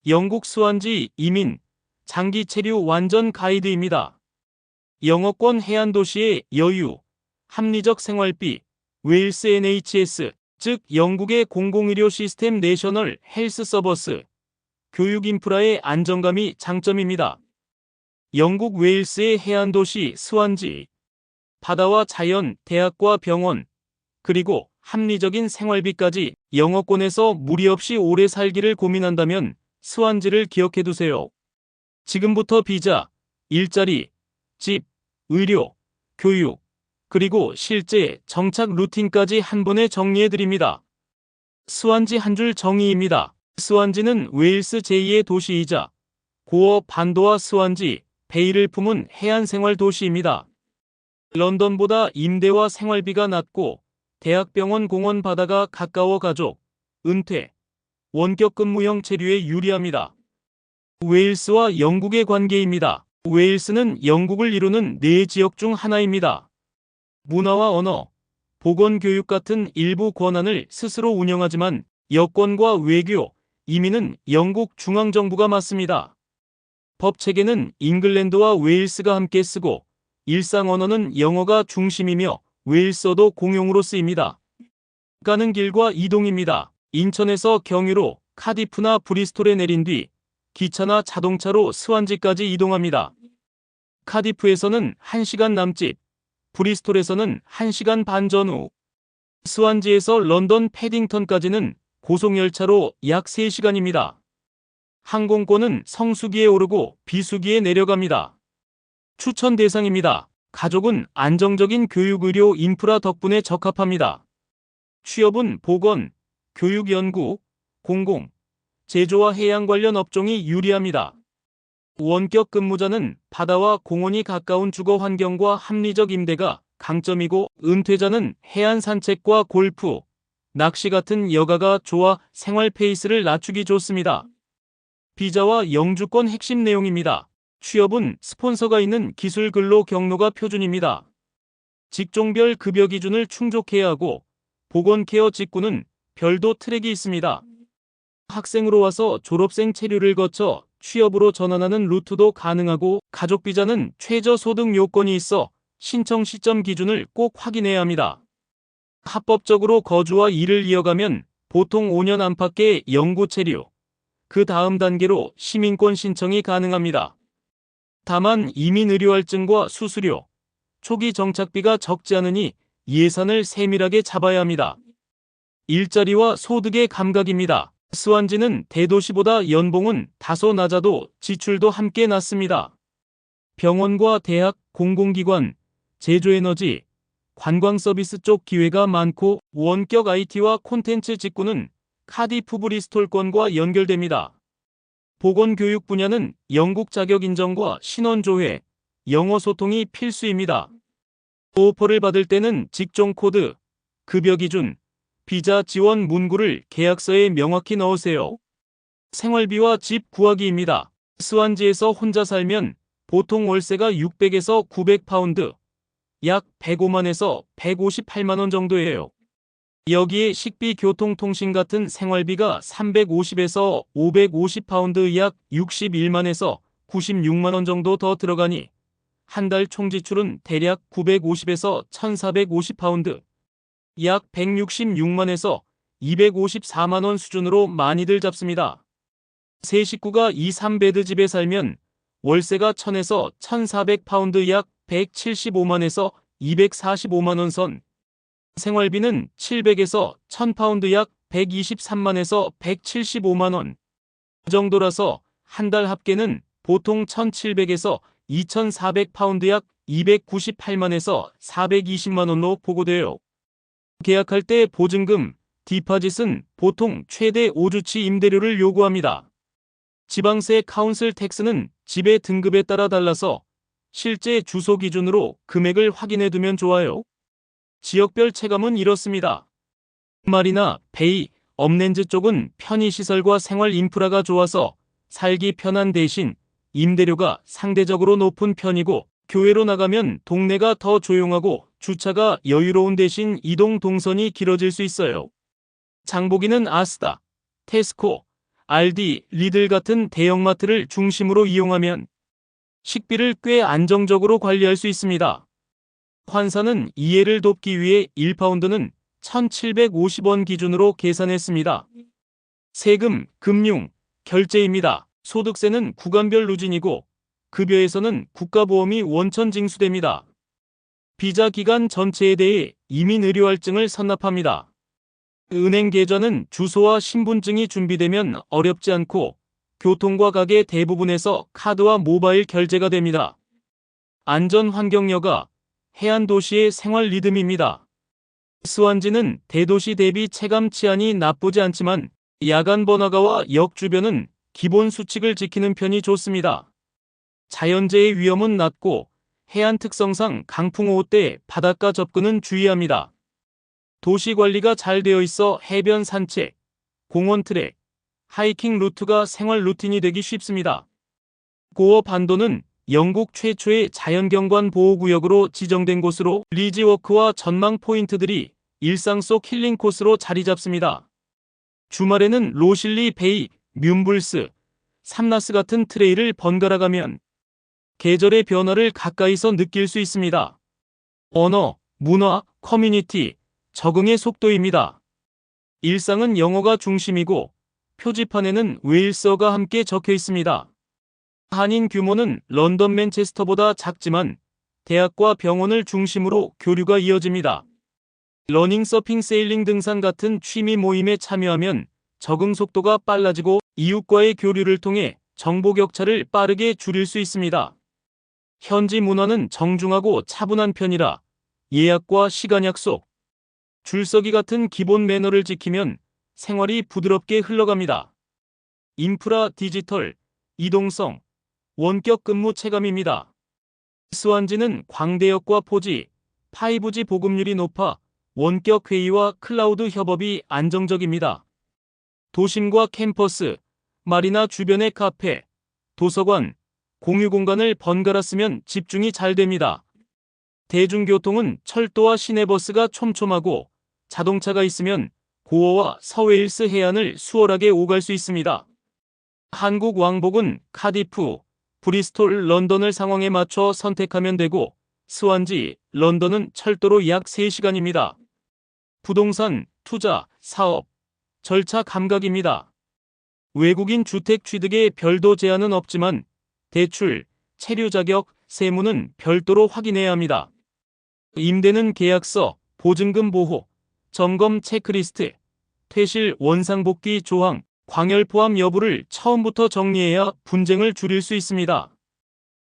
영국 스완지 이민, 장기 체류 완전 가이드입니다. 영어권 해안 도시의 여유, 합리적 생활비, 웨일스 NHS, 즉 영국의 공공의료 시스템 내셔널 헬스 서버스, 교육 인프라의 안정감이 장점입니다. 영국 웨일스의 해안 도시 스완지, 바다와 자연, 대학과 병원, 그리고 합리적인 생활비까지 영어권에서 무리 없이 오래 살기를 고민한다면 스완지를 기억해두세요. 지금부터 비자, 일자리, 집, 의료, 교육, 그리고 실제 정착 루틴까지 한 번에 정리해드립니다. 스완지 한 줄 정의입니다. 스완지는 웨일스 제2의 도시이자 고어 반도와 스완지, 베이를 품은 해안 생활 도시입니다. 런던보다 임대와 생활비가 낮고 대학병원 공원 바다가 가까워 가족, 은퇴, 원격 근무형 체류에 유리합니다. 웨일스와 영국의 관계입니다. 웨일스는 영국을 이루는 네 지역 중 하나입니다. 문화와 언어, 보건교육 같은 일부 권한을 스스로 운영하지만 여권과 외교, 이민은 영국 중앙정부가 맡습니다. 법 체계는 잉글랜드와 웨일스가 함께 쓰고 일상 언어는 영어가 중심이며 웨일스어도 공용으로 쓰입니다. 가는 길과 이동입니다. 인천에서 경유로 카디프나 브리스톨에 내린 뒤 기차나 자동차로 스완지까지 이동합니다. 카디프에서는 1시간 남짓, 브리스톨에서는 1시간 반 전후, 스완지에서 런던 패딩턴까지는 고속열차로 약 3시간입니다. 항공권은 성수기에 오르고 비수기에 내려갑니다. 추천 대상입니다. 가족은 안정적인 교육 의료 인프라 덕분에 적합합니다. 취업은 보건, 교육 연구, 공공, 제조와 해양 관련 업종이 유리합니다. 원격 근무자는 바다와 공원이 가까운 주거 환경과 합리적 임대가 강점이고 은퇴자는 해안 산책과 골프, 낚시 같은 여가가 좋아 생활 페이스를 낮추기 좋습니다. 비자와 영주권 핵심 내용입니다. 취업은 스폰서가 있는 기술 근로 경로가 표준입니다. 직종별 급여 기준을 충족해야 하고 보건케어 직군은 별도 트랙이 있습니다. 학생으로 와서 졸업생 체류를 거쳐 취업으로 전환하는 루트도 가능하고 가족비자는 최저소득 요건이 있어 신청 시점 기준을 꼭 확인해야 합니다. 합법적으로 거주와 일을 이어가면 보통 5년 안팎의 영구 체류, 그 다음 단계로 시민권 신청이 가능합니다. 다만 이민의료할증과 수수료, 초기 정착비가 적지 않으니 예산을 세밀하게 잡아야 합니다. 일자리와 소득의 감각입니다. 스완지는 대도시보다 연봉은 다소 낮아도 지출도 함께 낮습니다. 병원과 대학, 공공기관, 제조에너지, 관광 서비스 쪽 기회가 많고 원격 IT와 콘텐츠 직구는 카디프 브리스톨권과 연결됩니다. 보건교육 분야는 영국 자격 인정과 신원조회, 영어 소통이 필수입니다. 오퍼를 받을 때는 직종 코드, 급여 기준, 비자 지원 문구를 계약서에 명확히 넣으세요. 생활비와 집 구하기입니다. 스완지에서 혼자 살면 보통 월세가 600에서 900파운드, 약 105만에서 158만원 정도예요. 여기에 식비, 교통, 통신 같은 생활비가 350에서 550파운드, 약 61만에서 96만원 정도 더 들어가니 한 달 총 지출은 대략 950에서 1450파운드, 약 166만에서 254만원 수준으로 많이들 잡습니다. 세 식구가 2, 3베드 집에 살면 월세가 1000에서 1400파운드, 약 175만에서 245만원 선, 생활비는 700에서 1000파운드, 약 123만에서 175만원 정도라서 한 달 합계는 보통 1700에서 2400파운드, 약 298만에서 420만원로 보고돼요. 계약할 때 보증금, 디파짓은 보통 최대 5주치 임대료를 요구합니다. 지방세, 카운슬 텍스는 집의 등급에 따라 달라서 실제 주소 기준으로 금액을 확인해 두면 좋아요. 지역별 체감은 이렇습니다. 마리나, 베이, 업랜드 쪽은 편의시설과 생활 인프라가 좋아서 살기 편한 대신 임대료가 상대적으로 높은 편이고, 교외로 나가면 동네가 더 조용하고 주차가 여유로운 대신 이동 동선이 길어질 수 있어요. 장보기는 아스다, 테스코, 알디, 리들 같은 대형마트를 중심으로 이용하면 식비를 꽤 안정적으로 관리할 수 있습니다. 환산은 이해를 돕기 위해 1파운드는 1,750원 기준으로 계산했습니다. 세금, 금융, 결제입니다. 소득세는 구간별 누진이고 급여에서는 국가보험이 원천 징수됩니다. 비자 기간 전체에 대해 이민의료할증을 선납합니다. 은행 계좌는 주소와 신분증이 준비되면 어렵지 않고 교통과 가게 대부분에서 카드와 모바일 결제가 됩니다. 안전 환경여가, 해안 도시의 생활 리듬입니다. 스완지는 대도시 대비 체감 치안이 나쁘지 않지만 야간 번화가와 역 주변은 기본 수칙을 지키는 편이 좋습니다. 자연재해 위험은 낮고 해안 특성상 강풍 5때 바닷가 접근은 주의합니다. 도시 관리가 잘 되어 있어 해변 산책, 공원 트랙, 하이킹 루트가 생활 루틴이 되기 쉽습니다. 고어 반도는 영국 최초의 자연경관 보호구역으로 지정된 곳으로 리지워크와 전망 포인트들이 일상 속 힐링 코스로 자리 잡습니다. 주말에는 로실리 베이, 뮌블스, 삼라스 같은 트레일을 번갈아 가면 계절의 변화를 가까이서 느낄 수 있습니다. 언어, 문화, 커뮤니티, 적응의 속도입니다. 일상은 영어가 중심이고 표지판에는 웨일스어가 함께 적혀 있습니다. 한인 규모는 런던 맨체스터보다 작지만 대학과 병원을 중심으로 교류가 이어집니다. 러닝, 서핑, 세일링, 등산 같은 취미 모임에 참여하면 적응 속도가 빨라지고 이웃과의 교류를 통해 정보 격차를 빠르게 줄일 수 있습니다. 현지 문화는 정중하고 차분한 편이라 예약과 시간 약속, 줄서기 같은 기본 매너를 지키면 생활이 부드럽게 흘러갑니다. 인프라, 디지털, 이동성, 원격 근무 체감입니다. 스완지는 광대역과 포지, 5G 보급률이 높아 원격 회의와 클라우드 협업이 안정적입니다. 도심과 캠퍼스, 마리나 주변의 카페, 도서관, 공유 공간을 번갈아 쓰면 집중이 잘 됩니다. 대중교통은 철도와 시내버스가 촘촘하고 자동차가 있으면 고어와 서웨일스 해안을 수월하게 오갈 수 있습니다. 한국 왕복은 카디프, 브리스톨, 런던을 상황에 맞춰 선택하면 되고 스완지, 런던은 철도로 약 3시간입니다. 부동산, 투자, 사업, 절차 감각입니다. 외국인 주택 취득에 별도 제한은 없지만 대출, 체류 자격, 세무는 별도로 확인해야 합니다. 임대는 계약서, 보증금 보호, 점검 체크리스트, 퇴실 원상복귀 조항, 광열 포함 여부를 처음부터 정리해야 분쟁을 줄일 수 있습니다.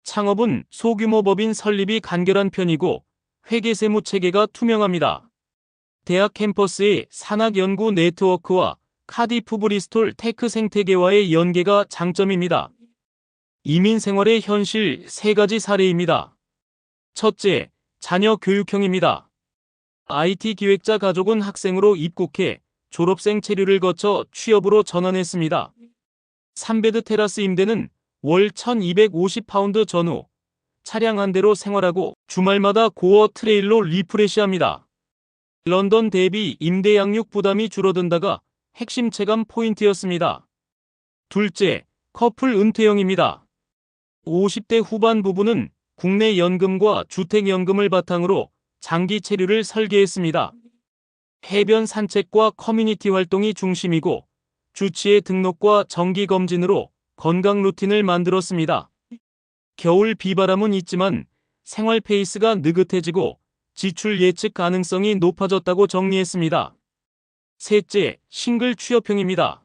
창업은 소규모 법인 설립이 간결한 편이고 회계세무 체계가 투명합니다. 대학 캠퍼스의 산학연구 네트워크와 카디프 브리스톨 테크 생태계와의 연계가 장점입니다. 이민 생활의 현실 3가지 사례입니다. 첫째, 자녀 교육형입니다. IT 기획자 가족은 학생으로 입국해 졸업생 체류를 거쳐 취업으로 전환했습니다. 3베드 테라스 임대는 월 1,250파운드 전후, 차량 한 대로 생활하고 주말마다 고어 트레일로 리프레시합니다. 런던 대비 임대 양육 부담이 줄어든다가 핵심 체감 포인트였습니다. 둘째, 커플 은퇴형입니다. 50대 후반 부부는 국내 연금과 주택연금을 바탕으로 장기 체류를 설계했습니다. 해변 산책과 커뮤니티 활동이 중심이고 주치의 등록과 정기검진으로 건강 루틴을 만들었습니다. 겨울 비바람은 있지만 생활 페이스가 느긋해지고 지출 예측 가능성이 높아졌다고 정리했습니다. 셋째, 싱글 취업형입니다.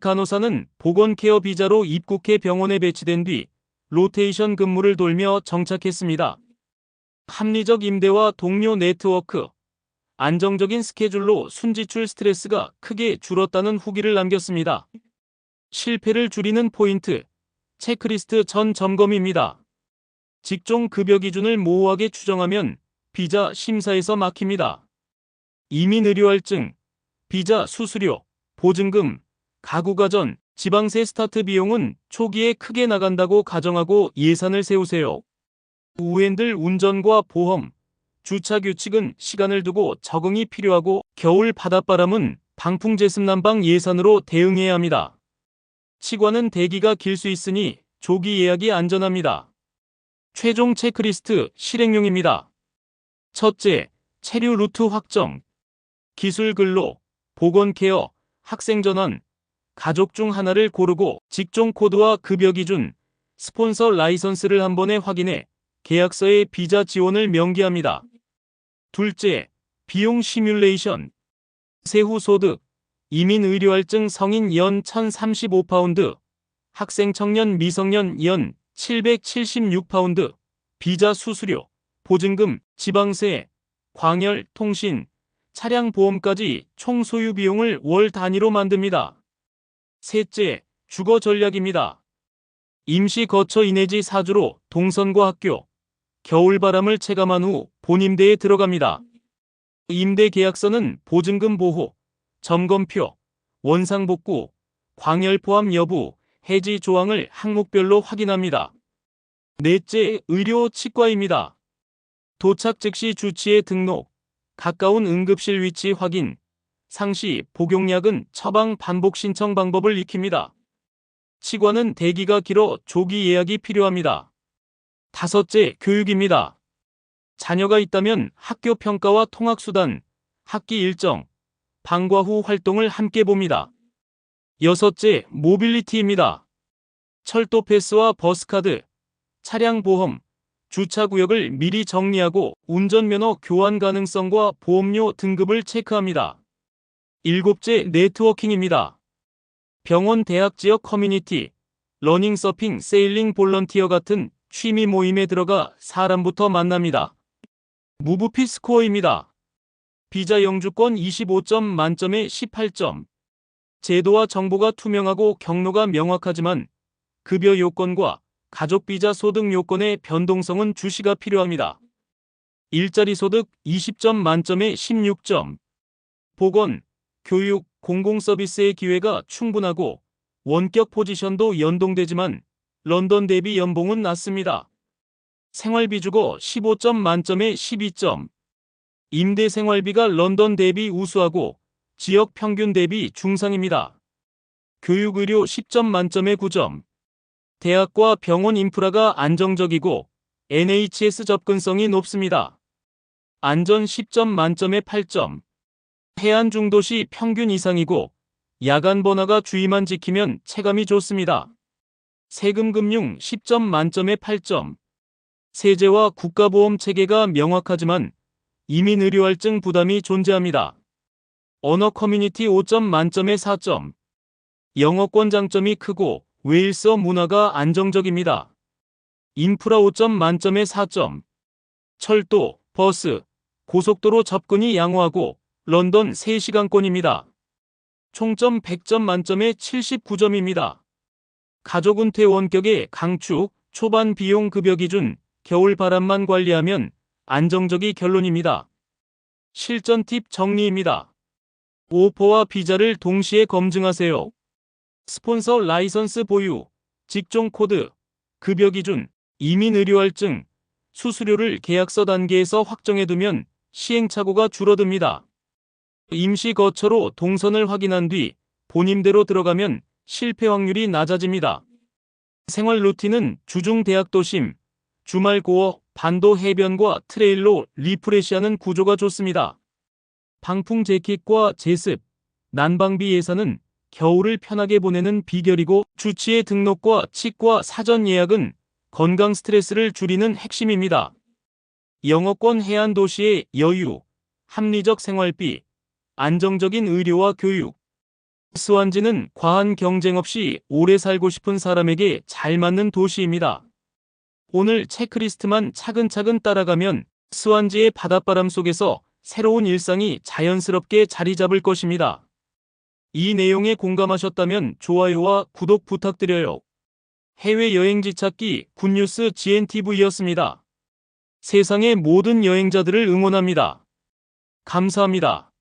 간호사는 보건케어 비자로 입국해 병원에 배치된 뒤 로테이션 근무를 돌며 정착했습니다. 합리적 임대와 동료 네트워크, 안정적인 스케줄로 순지출 스트레스가 크게 줄었다는 후기를 남겼습니다. 실패를 줄이는 포인트, 체크리스트 전 점검입니다. 직종 급여 기준을 모호하게 추정하면 비자 심사에서 막힙니다. 이민의료할증, 비자 수수료, 보증금, 가구가전, 지방세 스타트 비용은 초기에 크게 나간다고 가정하고 예산을 세우세요. 우엔들 운전과 보험, 주차 규칙은 시간을 두고 적응이 필요하고 겨울 바닷바람은 방풍 제습 난방 예산으로 대응해야 합니다. 치과는 대기가 길 수 있으니 조기 예약이 안전합니다. 최종 체크리스트 실행용입니다. 첫째, 체류 루트 확정. 기술 근로, 보건 케어, 학생 전환, 가족 중 하나를 고르고 직종 코드와 급여 기준, 스폰서 라이선스를 한 번에 확인해 계약서에 비자 지원을 명기합니다. 둘째, 비용 시뮬레이션. 세후 소득, 이민 의료할증 성인 연 1035파운드, 학생 청년 미성년 연 776파운드, 비자 수수료, 보증금, 지방세, 광열, 통신, 차량 보험까지 총 소유 비용을 월 단위로 만듭니다. 셋째, 주거 전략입니다. 임시 거처 이내지 사주로 동선과 학교, 겨울바람을 체감한 후 본임대에 들어갑니다. 임대 계약서는 보증금 보호, 점검표, 원상복구, 광열 포함 여부, 해지 조항을 항목별로 확인합니다. 넷째, 의료 치과입니다. 도착 즉시 주치의 등록, 가까운 응급실 위치 확인, 상시 복용약은 처방 반복 신청 방법을 익힙니다. 치과는 대기가 길어 조기 예약이 필요합니다. 다섯째, 교육입니다. 자녀가 있다면 학교 평가와 통학수단, 학기 일정, 방과 후 활동을 함께 봅니다. 여섯째, 모빌리티입니다. 철도 패스와 버스카드, 차량 보험, 주차구역을 미리 정리하고 운전면허 교환 가능성과 보험료 등급을 체크합니다. 일곱째, 네트워킹입니다. 병원, 대학 지역 커뮤니티, 러닝, 서핑, 세일링, 볼런티어 같은 취미 모임에 들어가 사람부터 만납니다. 무부피 스코어입니다. 비자 영주권 25점 만점에 18점. 제도와 정보가 투명하고 경로가 명확하지만 급여 요건과 가족 비자 소득 요건의 변동성은 주시가 필요합니다. 일자리 소득 20점 만점에 16점. 보건, 교육, 공공서비스의 기회가 충분하고 원격 포지션도 연동되지만 런던 대비 연봉은 낮습니다. 생활비 주거 15점 만점에 12점. 임대 생활비가 런던 대비 우수하고 지역 평균 대비 중상입니다. 교육 의료 10점 만점에 9점. 대학과 병원 인프라가 안정적이고 NHS 접근성이 높습니다. 안전 10점 만점에 8점. 해안 중도시 평균 이상이고 야간 번화가 주의만 지키면 체감이 좋습니다. 세금 금융 10점 만점에 8점. 세제와 국가보험 체계가 명확하지만 이민 의료할증 부담이 존재합니다. 언어 커뮤니티 5점 만점에 4점. 영어권 장점이 크고 웨일스어 문화가 안정적입니다. 인프라 5점 만점에 4점. 철도, 버스, 고속도로 접근이 양호하고 런던 3시간권입니다. 총점 100점 만점에 79점입니다. 가족 은퇴 원격의 강축, 초반 비용 급여 기준, 겨울 바람만 관리하면 안정적이 결론입니다. 실전 팁 정리입니다. 오퍼와 비자를 동시에 검증하세요. 스폰서 라이선스 보유, 직종 코드, 급여 기준, 이민 의료할증, 수수료를 계약서 단계에서 확정해두면 시행착오가 줄어듭니다. 임시 거처로 동선을 확인한 뒤 본임대로 들어가면 실패 확률이 낮아집니다. 생활 루틴은 주중 대학 도심, 주말 고어, 반도 해변과 트레일로 리프레시하는 구조가 좋습니다. 방풍 재킷과 제습, 난방비 예산은 겨울을 편하게 보내는 비결이고 주치의 등록과 치과 사전 예약은 건강 스트레스를 줄이는 핵심입니다. 영어권 해안 도시의 여유, 합리적 생활비, 안정적인 의료와 교육. 스완지는 과한 경쟁 없이 오래 살고 싶은 사람에게 잘 맞는 도시입니다. 오늘 체크리스트만 차근차근 따라가면 스완지의 바닷바람 속에서 새로운 일상이 자연스럽게 자리 잡을 것입니다. 이 내용에 공감하셨다면 좋아요와 구독 부탁드려요. 해외여행지 찾기 굿뉴스 GNTV였습니다. 세상의 모든 여행자들을 응원합니다. 감사합니다.